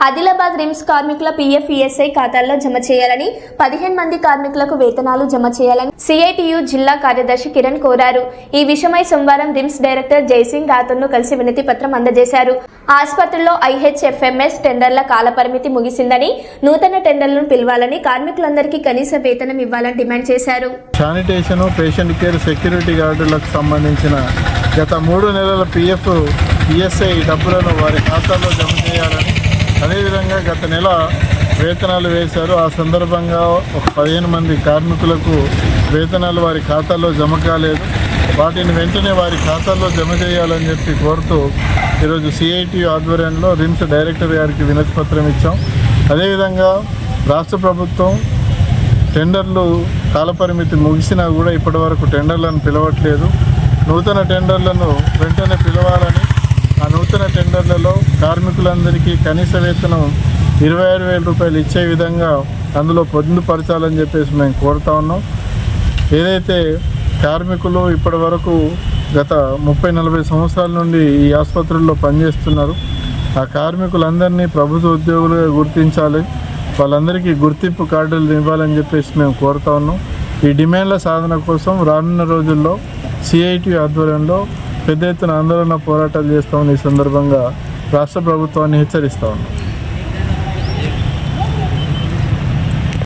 Adilabad RIMS కార్మికుల PF ESI ఖాతాల్లో జమ చేయాలని 15 మంది కార్మికులకు వేతనాలు జమ చేయాలని సిఐటియు జిల్లా కార్యదర్శి కిరణ్ కోరారు. ఈ విషయమై సోమవారం రిమ్స్ డైరెక్టర్ జైసింగ్ రాథోర్ను కలిసి వినతి పత్రం అందజేశారు. ఆసుపత్రిలో ఐహెచ్ఎఫ్ఎంఎస్ టెండర్ల కాలపరిమితి ముగిసిందని, నూతన టెండర్లను పిలవాలని, కార్మికులందరికీ కనీస వేతనం ఇవ్వాలని డిమాండ్ చేశారు. శానిటేషన్, పేషెంట్ కేర్, సెక్యూరిటీ గార్డులకు సంబంధించిన గత 3 నెలల పీఎఫ్ ఈఎస్ఐ డబ్బులను వారి ఖాతాలో జమ చేయాలని, అదేవిధంగా గత నెల వేతనాలు వేశారు. ఆ సందర్భంగా ఒక 15 మంది కార్మికులకు వేతనాలు వారి ఖాతాలో జమ కాలేదు. వాటిని వెంటనే వారి ఖాతాల్లో జమ చేయాలని చెప్పి కోరుతూ ఈరోజు సిఐటి ఆధ్వర్యంలో రిమ్స్ డైరెక్టర్ గారికి వినతి పత్రం ఇచ్చాం. అదేవిధంగా రాష్ట్ర ప్రభుత్వం టెండర్లు కాలపరిమితి ముగిసినా కూడా ఇప్పటి వరకు టెండర్లను పిలవట్లేదు. నూతన టెండర్లను వెంటనే పిలవాలని, ఆ నూతన టెండర్లలో కార్మికులందరికీ కనీస వేతనం 26,000 రూపాయలు ఇచ్చే విధంగా అందులో పొందుపరచాలని చెప్పేసి మేము కోరుతా ఉన్నాం. ఏదైతే కార్మికులు ఇప్పటి వరకు గత 30-40 సంవత్సరాల నుండి ఈ ఆసుపత్రుల్లో పనిచేస్తున్నారు, ఆ కార్మికులందరినీ ప్రభుత్వ ఉద్యోగులుగా గుర్తించాలి, వాళ్ళందరికీ గుర్తింపు కార్డులు ఇవ్వాలని చెప్పేసి మేము కోరుతా ఉన్నాం. ఈ డిమాండ్ల సాధన కోసం రానున్న రోజుల్లో సిఐటి ఆధ్వర్యంలో పెద్ద ఎత్తున ఆందోళన పోరాటాలు చేస్తామని ఈ సందర్భంగా రాష్ట్ర ప్రభుత్వాన్ని హెచ్చరిస్తా ఉన్నాం.